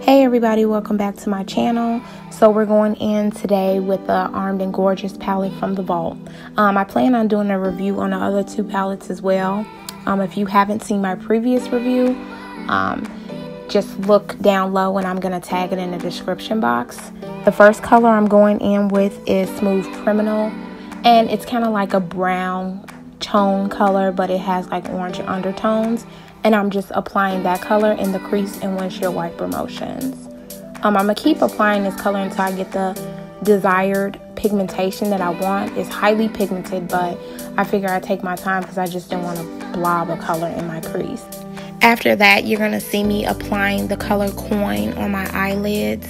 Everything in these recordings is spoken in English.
Hey everybody, welcome back to my channel. So we're going in today with the Armed and Gorgeous palette from the Vault. I plan on doing a review on the other two palettes as well. If you haven't seen my previous review, just look down low and I'm going to tag it in the description box. The first color I'm going in with is Smooth Criminal, and it's kind of like a brown tone color, but it has like orange undertones. And I'm just applying that color in the crease and windshield wiper motions. I'm going to keep applying this color until I get the desired pigmentation that I want. It's highly pigmented, but I figure I take my time because I just didn't want to blob a color in my crease. After that, you're going to see me applying the color Coin on my eyelids.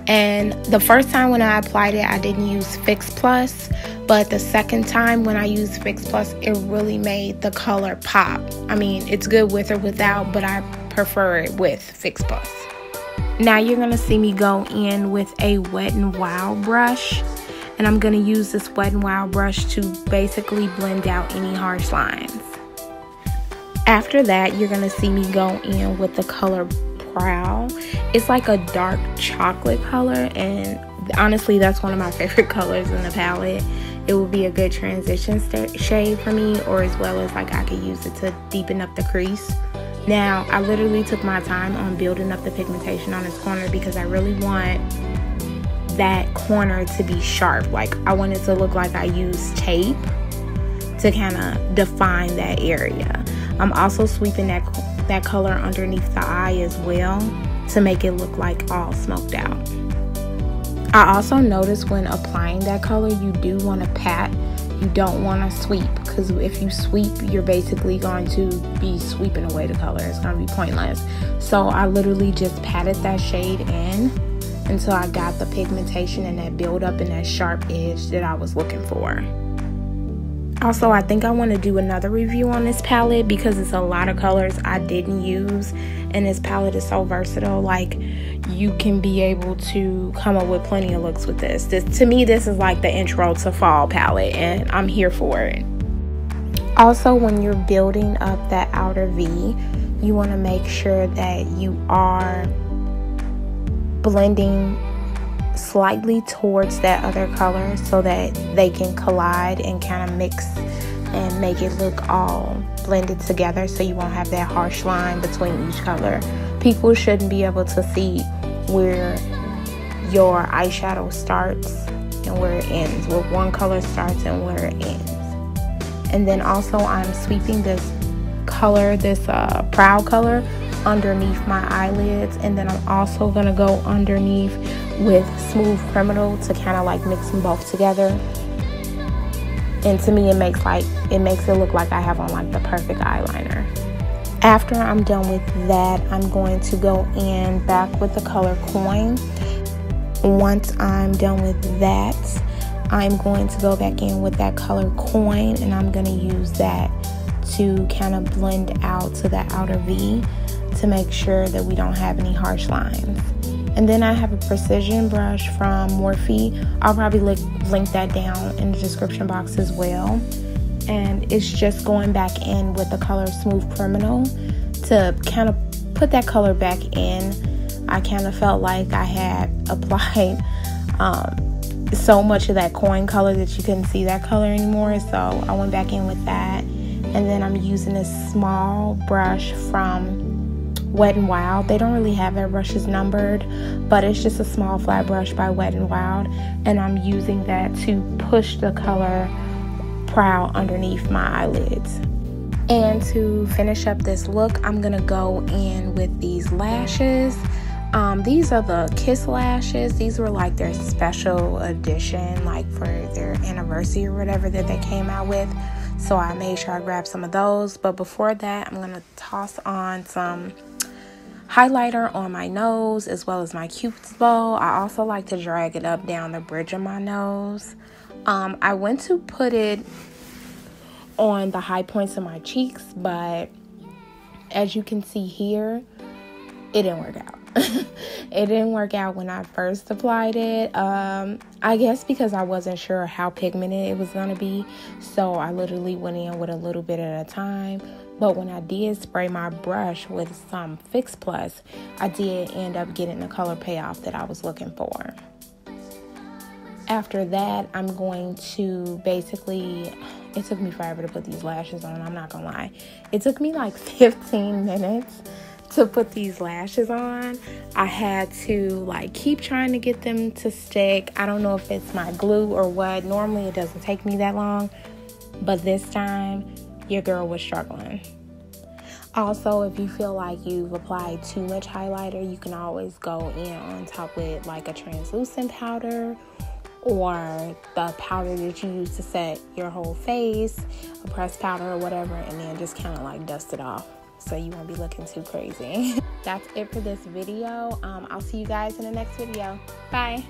And the first time when I applied it, I didn't use Fix Plus. But the second time when I used Fix Plus, it really made the color pop. I mean, it's good with or without, but I prefer it with Fix Plus. Now you're going to see me go in with a Wet n Wild brush. And I'm going to use this Wet n Wild brush to basically blend out any harsh lines. After that, you're going to see me go in with the color Prowl. It's like a dark chocolate color, and honestly, that's one of my favorite colors in the palette. It will be a good transition shade for me, or as well as like I could use it to deepen up the crease. Now, I literally took my time on building up the pigmentation on this corner because I really want that corner to be sharp. Like, I want it to look like I used tape to kind of define that area. I'm also sweeping that color underneath the eye as well to make it look like all smoked out. I also noticed when applying that color, you do want to pat. You don't want to sweep, because if you sweep, you're basically going to be sweeping away the color. It's going to be pointless. So I literally just patted that shade in until I got the pigmentation and that build up and that sharp edge that I was looking for. Also, I think I want to do another review on this palette because it's a lot of colors I didn't use, and this palette is so versatile. Like, you can be able to come up with plenty of looks with this. To me, this is like the intro to fall palette, and I'm here for it. Also, when you're building up that outer V, you want to make sure that you are blending slightly towards that other color so that they can collide and kind of mix and make it look all blended together, so you won't have that harsh line between each color. People shouldn't be able to see where your eyeshadow starts and where it ends, where one color starts and where it ends. And then also I'm sweeping this color, this Proud color, underneath my eyelids, and then I'm also gonna go underneath with Smooth Criminal to kind of like mix them both together. And to me, it makes it look like I have on like the perfect eyeliner. After I'm done with that, I'm going to go in back with the color Coin. Once I'm done with that, I'm going to go back in with that color Coin, and I'm going to use that to kind of blend out to the outer V to make sure that we don't have any harsh lines. And then I have a precision brush from Morphe. I'll probably link that down in the description box as well. And it's just going back in with the color Smooth Criminal to kind of put that color back in. I kind of felt like I had applied so much of that Coin color that you couldn't see that color anymore. So I went back in with that. And then I'm using a small brush from Wet n Wild. They don't really have their brushes numbered, but it's just a small flat brush by Wet n Wild, and I'm using that to push the color Proud underneath my eyelids. And to finish up this look, I'm gonna go in with these lashes. These are the Kiss lashes. These were like their special edition, like for their anniversary or whatever that they came out with. So I made sure I grabbed some of those. But before that, I'm gonna toss on some highlighter on my nose as well as my Cupid's bow. I also like to drag it up down the bridge of my nose. I went to put it on the high points of my cheeks, but as you can see here, it didn't work out. It didn't work out when I first applied it. I guess because I wasn't sure how pigmented it was going to be. So I literally went in with a little bit at a time But when I did spray my brush with some Fix Plus, I did end up getting the color payoff that I was looking for. After that, I'm going to basically, it took me forever to put these lashes on, I'm not gonna lie. It took me like 15 minutes to put these lashes on. I had to like keep trying to get them to stick. I don't know if it's my glue or what. Normally it doesn't take me that long, but this time your girl was struggling. Also, if you feel like you've applied too much highlighter, you can always go in on top with like a translucent powder or the powder that you use to set your whole face, a pressed powder or whatever, and then just kind of like dust it off so you won't be looking too crazy. That's it for this video. I'll see you guys in the next video. Bye.